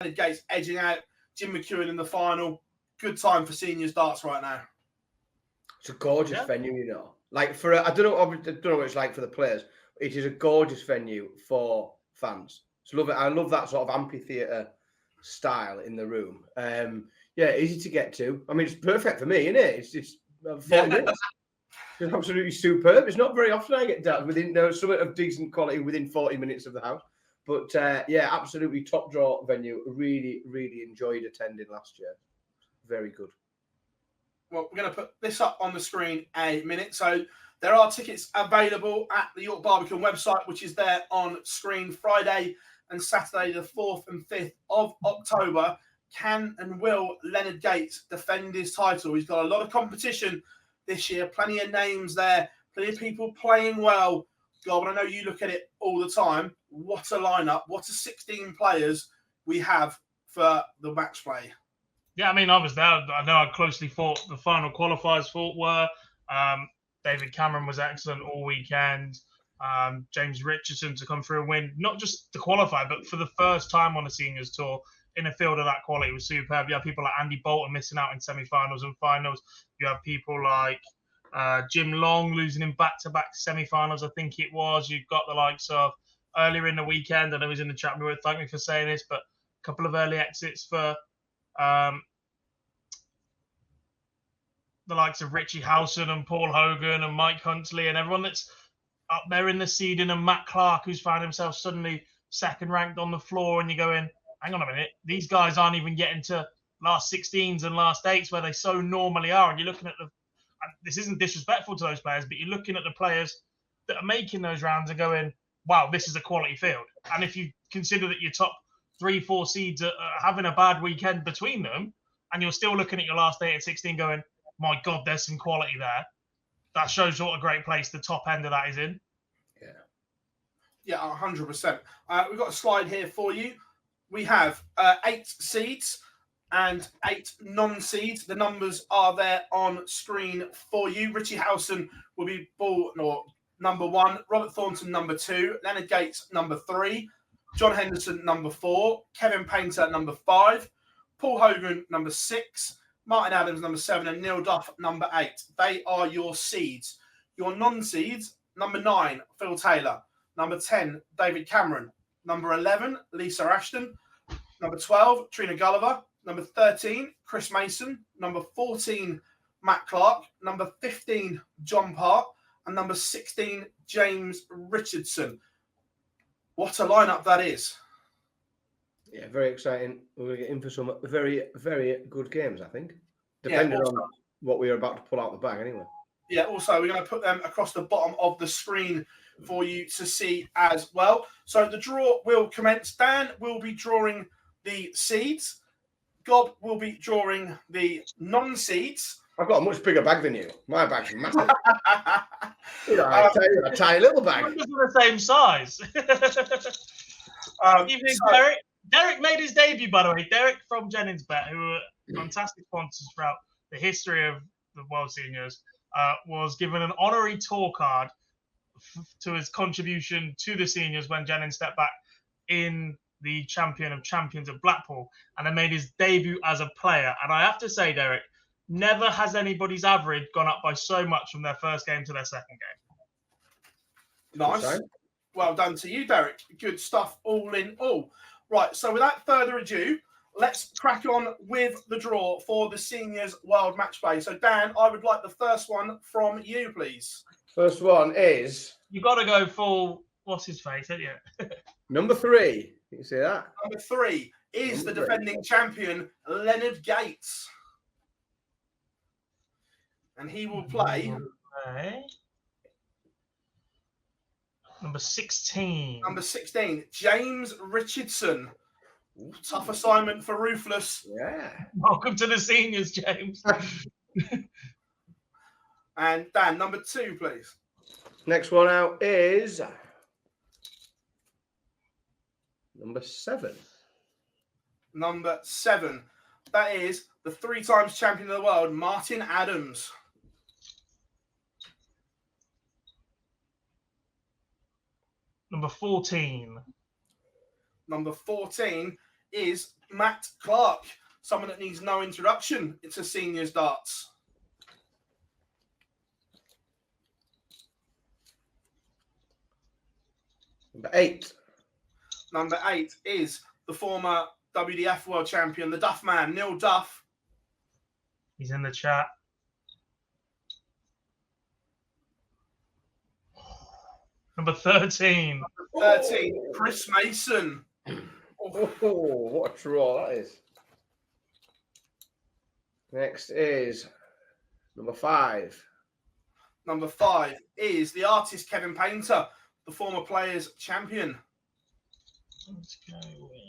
Leonard Gates edging out Jim McEwen in the final. Good time for seniors darts right now. It's a gorgeous venue, you know. Like I don't know what it's like for the players. It is a gorgeous venue for fans. So love it. I love that sort of amphitheatre style in the room. Easy to get to. I mean, it's perfect for me, isn't it? It's 40 minutes. It's absolutely superb. It's not very often I get darts within something of decent quality within 40 minutes of the house. But absolutely top draw venue. Really, really enjoyed attending last year. Very good. Well, we're going to put this up on the screen a minute. So there are tickets available at the York Barbican website, which is there on screen Friday and Saturday, the 4th and 5th of October. Can and will Leonard Gates defend his title? He's got a lot of competition this year, plenty of names there, plenty of people playing well. God, I know you look at it all the time. What a lineup. What a 16 players we have for the match play. Yeah, I mean, I was there. I know how closely fought the final qualifiers were. David Cameron was excellent all weekend. James Richardson to come through and win, not just the qualifier, but for the first time on a seniors tour in a field of that quality was superb. You have people like Andy Bolton missing out in semi-finals and finals. You have people like Jim Long losing in back-to-back semi-finals, I think it was. You've got the likes of earlier in the weekend, I know he's in the chat, thank me for saying this, but a couple of early exits for the likes of Richie Howson and Paul Hogan and Mike Huntley and everyone that's up there in the seeding, and Matt Clark, who's found himself suddenly second ranked on the floor, and you're going, hang on a minute, these guys aren't even getting to last 16s and last 8s where they so normally are. And you're looking at this isn't disrespectful to those players, but you're looking at the players that are making those rounds and going, wow, this is a quality field. And if you consider that your top 3-4 seeds are having a bad weekend between them, and you're still looking at your last 8 and 16 going, my God, there's some quality there. That shows what a great place the top end of that is in. Yeah, 100%. We've got a slide here for you. We have 8 seeds and 8 non-seeds. The numbers are there on screen for you. Richie Howson will be number 1, Robert Thornton number 2, Leonard Gates number 3, John Henderson number 4, Kevin Painter number 5, Paul Hogan number 6, Martin Adams number 7, and Neil Duff number 8. They are your seeds. Your non-seeds, number 9, Phil Taylor, number 10, David Cameron, number 11, Lisa Ashton, number 12, Trina Gulliver, number 13, Chris Mason, number 14, Matt Clark, number 15, John Part, and number 16, James Richardson. What a lineup that is. Yeah, very exciting. We're going to get in for some very, very good games, I think. Depending on what we are about to pull out the bag anyway. Yeah, also, we're going to put them across the bottom of the screen for you to see as well. So the draw will commence. Dan will be drawing the seeds. Gob will be drawing the non-seeds. I've got a much bigger bag than you. My bag's massive. I tell you, a tiny little bag. We're the same size. Evening, Derek. Derek made his debut, by the way. Derek from Jennings Bet, who are fantastic sponsors throughout the history of the World Seniors, was given an honorary tour card to his contribution to the seniors when Jennings stepped back in the Champion of Champions of Blackpool, and then made his debut as a player. And I have to say, Derek, never has anybody's average gone up by so much from their first game to their second game. Nice. Well done to you, Derek. Good stuff all in all. Right, so without further ado, let's crack on with the draw for the Seniors World Match Play. So, Dan, I would like the first one from you, please. First one is... You've got to go full... What's his face, haven't you? Number 3. You can see that? Number 3 is the defending champion, Leonard Gates. And he will play... Number 16. Number 16, James Richardson. Tough assignment for Ruthless. Yeah. Welcome to the seniors, James. And Dan, number 2, please. Next one out is number 7. Number 7. That is the 3 times champion of the world, Martin Adams. Number 14. Number 14 is Matt Clark, someone that needs no introduction into seniors darts. Number 8. Number 8 is the former WDF World Champion, the Duff Man, Neil Duff. He's in the chat. Number 13. 13, Chris Mason. Oh, what a draw that is. Next is number 5. Number 5 is the artist Kevin Painter, the former Players Champion. Let's go with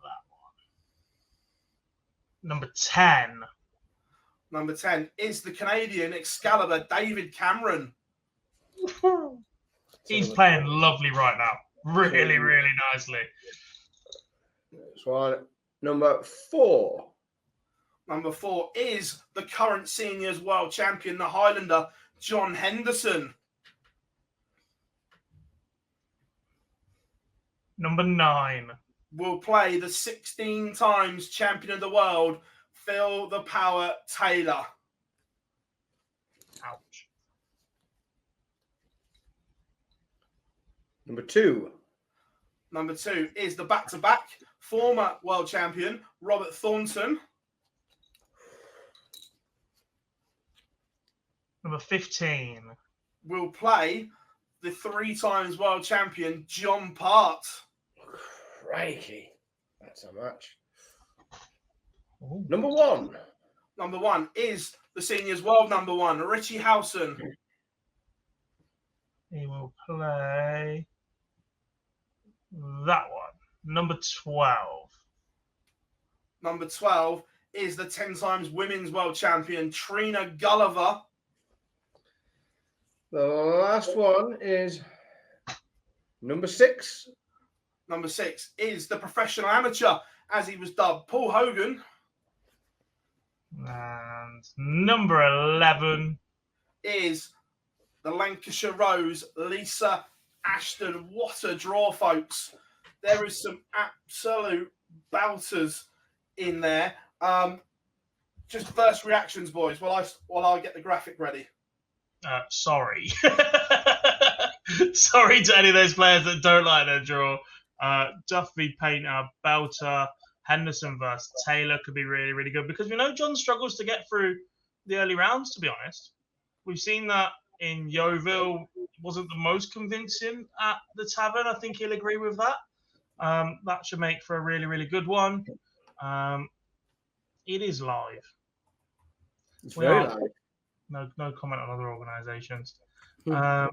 that one. Number 10. Number 10 is the Canadian Excalibur, David Cameron. He's playing lovely right now. Really, really nicely. Next one. Number 4. Number 4 is the current seniors world champion, the Highlander, John Henderson. Number 9. Will play the 16 times champion of the world, Phil the Power Taylor. Ouch. Number 2. Number 2 is the back-to-back former world champion, Robert Thornton. Number 15. Will play the 3 times world champion, John Part. Crikey. That's a match. Ooh. Number 1. Number 1 is the seniors world number 1, Richie Howson. He will play that one. Number 12. Number 12 is the 10 times women's world champion, Trina Gulliver. The last one is number 6. Number 6 is the professional amateur, as he was dubbed, Paul Hogan. And number 11 is the Lancashire Rose, Lisa Ashton. What a draw, folks. There is some absolute belters in there. Just first reactions, boys, while I get the graphic ready. Sorry. Sorry to any of those players that don't like their draw. Duff v Painter, belter. Henderson versus Taylor could be really, really good because we know John struggles to get through the early rounds, to be honest. We've seen that in Yeovil. Wasn't the most convincing at the Tavern. I think he'll agree with that. That should make for a really, really good one. It is live. It's very live. No comment on other organisations. I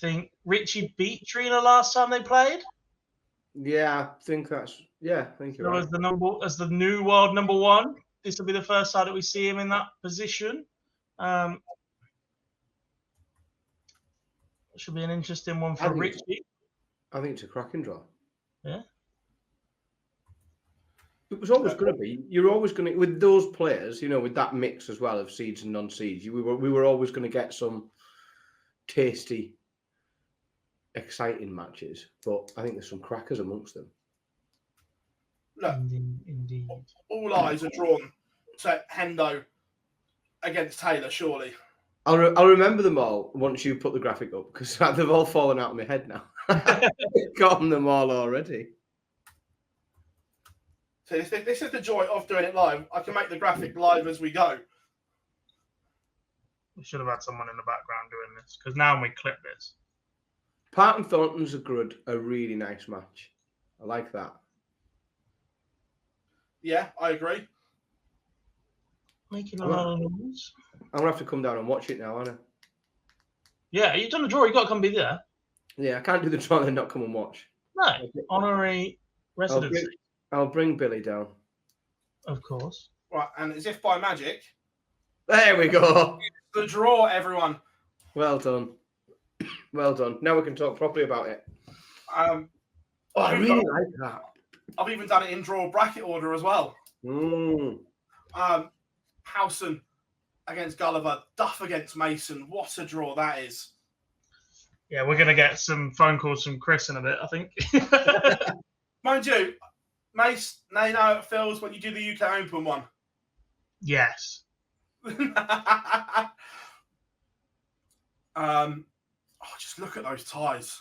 think Richie beat Trina last time they played. Yeah, I think that's. Yeah, I think you're right. As the new world number 1, this will be the first time that we see him in that position. Should be an interesting one for Richie. I think it's a cracking draw. Yeah. It was always going to be. You're always going to, with those players, with that mix as well of seeds and non-seeds. We were always going to get some tasty, exciting matches. But I think there's some crackers amongst them. Look, Indeed. All eyes are drawn to Hendo against Taylor, surely. I'll remember them all once you put the graphic up because they've all fallen out of my head now. I've gotten them all already. So this is the joy of doing it live. I can make the graphic live as we go. We should have had someone in the background doing this because now when we clip this. Part and Thornton's a really nice match. I like that. Yeah, I agree. Making a lot of noise. I'm going to have to come down and watch it now, aren't I? Yeah, you've done the draw. You've got to come be there. Yeah, I can't do the draw and not come and watch. No, honorary residency. I'll bring Billy down. Of course. Right, and as if by magic. There we go. The draw, everyone. Well done. Well done. Now we can talk properly about it. I really like that. I've even done it in draw bracket order as well. Howson against Gulliver, Duff against Mason. What a draw that is. Yeah, we're going to get some phone calls from Chris in a bit, I think. Mind you, Mace, now you know how it feels when you do the UK Open one. Yes. Just look at those ties.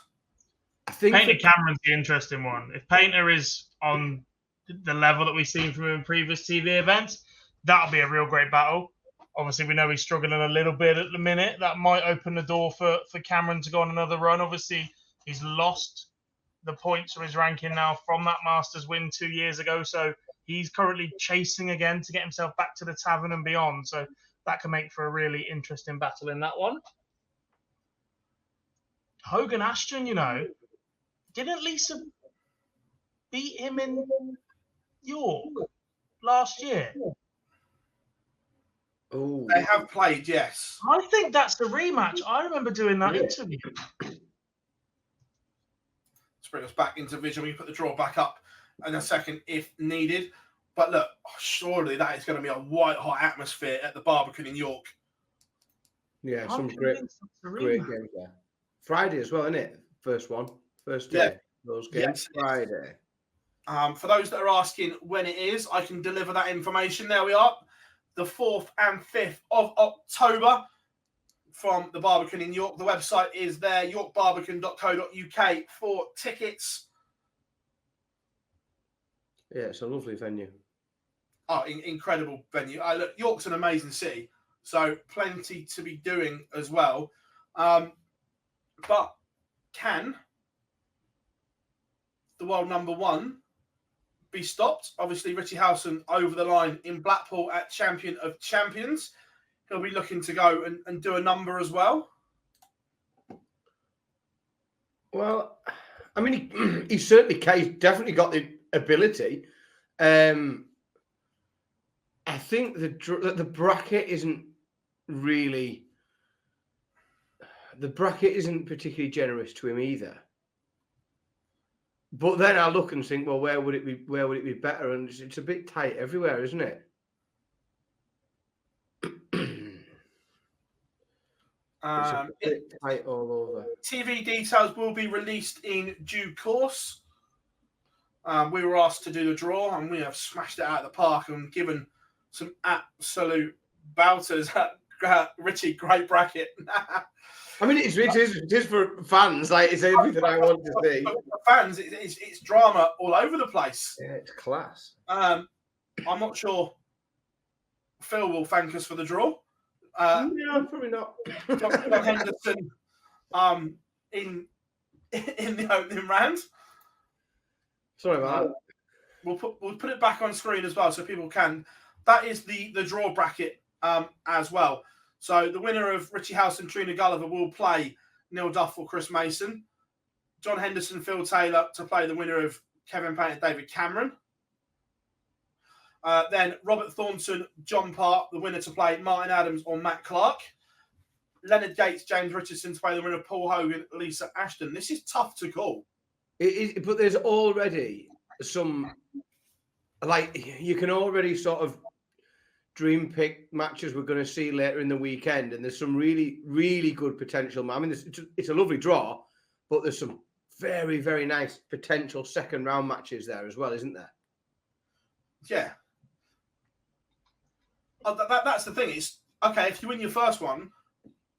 I think Painter Cameron's the interesting one. If Painter is on the level that we've seen from him in previous TV events, that'll be a real great battle. Obviously, we know he's struggling a little bit at the minute. That might open the door for Cameron to go on another run. Obviously, he's lost the points from his ranking now from that Masters win 2 years ago. So he's currently chasing again to get himself back to the tavern and beyond. So that can make for a really interesting battle in that one. Hogan Ashton, didn't Lisa beat him in York last year? Oh, They have played, yes. I think that's the rematch. I remember doing that interview. Let's bring us back into vision. We put the draw back up in a second if needed. But look, surely that is going to be a white hot atmosphere at the Barbican in York. yeah, some great games there. Friday as well, isn't it? First day. Those games Friday. For those that are asking when it is, I can deliver that information. There we are. The 4th and 5th of October from the Barbican in York. The website is there, yorkbarbican.co.uk for tickets. Yeah, it's a lovely venue. Oh, incredible venue. Look, York's an amazing city, so plenty to be doing as well. But can the world number one be stopped? Obviously, Richie Howson over the line in Blackpool at Champion of Champions. He'll be looking to go and do a number as well. Well, I mean, he's definitely got the ability. I think the bracket isn't really. The bracket isn't particularly generous to him either. But then I look and think, well, where would it be better? And it's a bit tight everywhere, isn't it? It's a bit tight all over. TV details will be released in due course. We were asked to do the draw, and we have smashed it out of the park and given some absolute bouters. Richie, great bracket. I mean, it is for fans. Like, it's everything I want to see. For fans, it's drama all over the place. Yeah, it's class. I'm not sure Phil will thank us for the draw. No, probably not. John Henderson in the opening round. Sorry about that. We'll put it back on screen as well so people can. That is the draw bracket as well. So the winner of Richie Howson, Trina Gulliver will play Neil Duff or Chris Mason. John Henderson, Phil Taylor to play the winner of Kevin Payne and David Cameron. Then Robert Thornton, John Park, the winner to play Martin Adams or Matt Clark. Leonard Gates, James Richardson to play the winner of Paul Hogan, Lisa Ashton. This is tough to call. It is, but there's already some, like, you can already sort of dream pick matches we're going to see later in the weekend, and there's some really, really good potential. I mean, it's a lovely draw, but there's some very, very nice potential second round matches there as well, isn't there? Yeah. That's the thing. It's okay if you win your first one,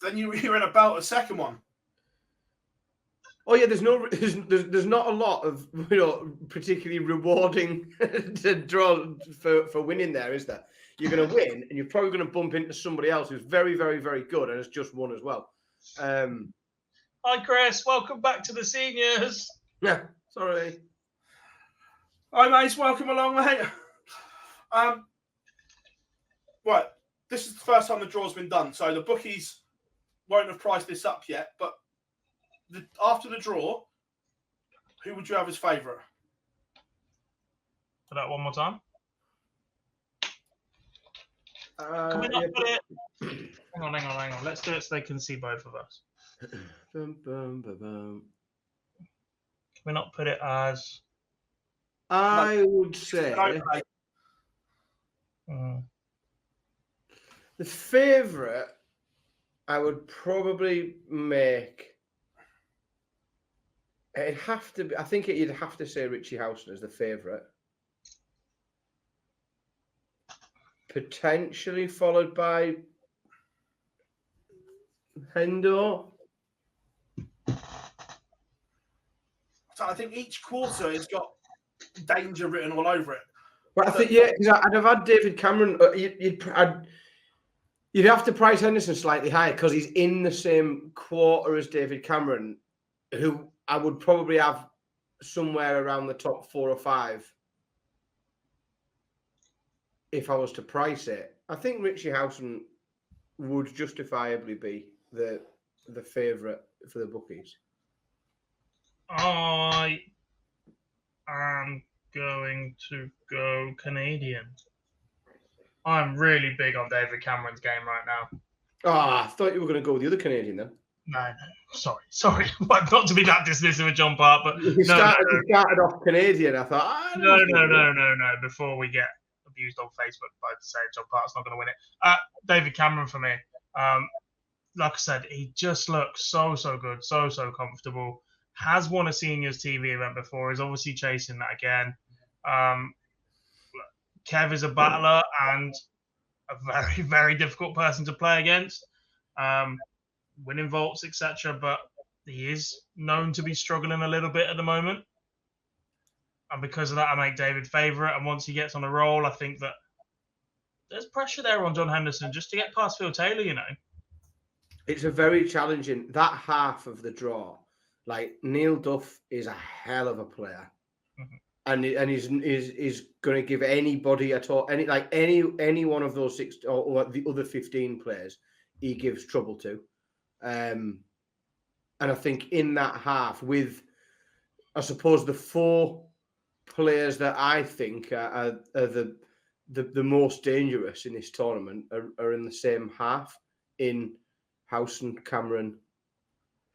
then you're in about a second one. Oh yeah, there's not a lot of particularly rewarding to draw for winning there, is there? You're going to win, and you're probably going to bump into somebody else who's very, very, very good and has just won as well. Hi, Chris. Welcome back to the seniors. Yeah, sorry. Hi, mates. Welcome along, mate. Right, this is the first time the draw's been done, so the bookies won't have priced this up yet. But after the draw, who would you have as favourite? For that one more time. Can we not put it? Hang on. Let's do it so they can see both of us. Can we not put it as? I would say the favourite I would probably make It'd have to be. I think you'd have to say Richie Housen as the favourite. Potentially followed by Hendo. So I think each quarter has got danger written all over it. But I think, yeah, because I'd have had David Cameron. You'd have to price Henderson slightly higher because he's in the same quarter as David Cameron, who I would probably have somewhere around the top 4 or 5 if I was to price it. I think Richie Housen would justifiably be the favourite for the bookies. I am going to go Canadian. I'm really big on David Cameron's game right now. I thought you were going to go with the other Canadian then. No. Sorry. Not to be that dismissive of John Part, but You started off Canadian. I thought, no. Before we get abused on Facebook by saying John Part's not going to win it. David Cameron for me. Like I said, he just looks so good, so comfortable. Has won a seniors TV event before. Is obviously chasing that again. Kev is a battler and a very, very difficult person to play against. Winning vaults, etc. But he is known to be struggling a little bit at the moment. And because of that, I make David favourite. And once he gets on a roll, I think that there's pressure there on John Henderson just to get past Phil Taylor, you know. It's a very challenging, that half of the draw. Like, Neil Duff is a hell of a player. Mm-hmm. And he's going to give anybody at all, any one of those 6 or the other 15 players, he gives trouble to. And I think in that half, with, I suppose, the 4 players that I think are the most dangerous in this tournament are in the same half, in Housen, Cameron,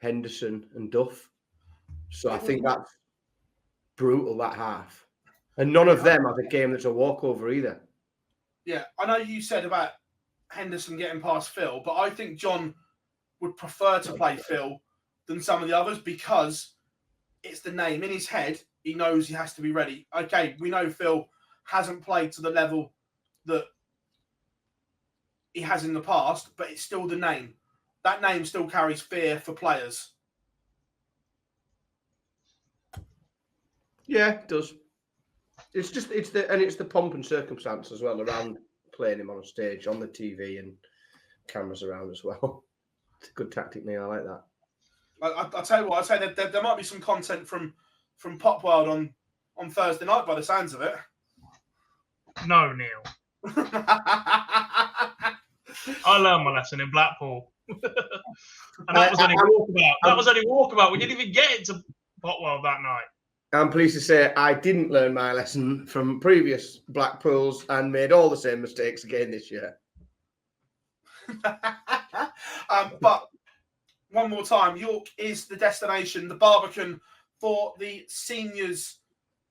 Henderson and Duff. So I think that's brutal, that half. And none of them have a game that's a walkover either. Yeah, I know you said about Henderson getting past Phil, but I think John would prefer to play Phil than some of the others because it's the name. In his head, he knows he has to be ready. Okay, we know Phil hasn't played to the level that he has in the past, but it's still the name. That name still carries fear for players. Yeah, it does. It's the pomp and circumstance as well around playing him on a stage, on the TV, and cameras around as well. It's a good tactic, Neil. I like that. I'll tell you what, I'd say that there might be some content from Pop World on Thursday night by the sounds of it. No, Neil. I learned my lesson in Blackpool. And that was only walkabout. That was only walkabout. We didn't even get into Pop World that night. I'm pleased to say I didn't learn my lesson from previous Blackpools and made all the same mistakes again this year. But one more time, York is the destination, the Barbican for the Seniors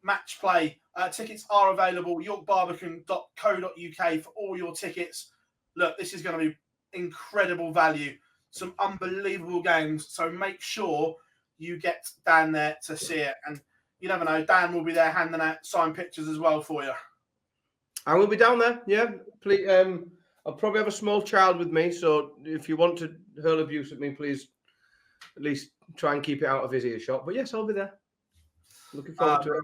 Matchplay. Tickets are available, yorkbarbican.co.uk for all your tickets. Look, this is going to be incredible value, some unbelievable games. So make sure you get down there to see it. And you never know, Dan will be there handing out signed pictures as well for you. I will be down there, yeah. Please, I'll probably have a small child with me, so if you want to hurl abuse at me, please at least try and keep it out of his earshot. But yes, I'll be there. Looking forward to it.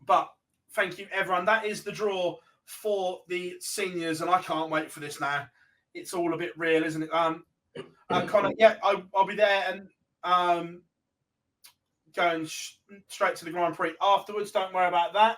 But thank you, everyone. That is the draw for the seniors, and I can't wait for this now. It's all a bit real, isn't it? Connor, yeah, I'll be there and going straight to the Grand Prix afterwards. Don't worry about that.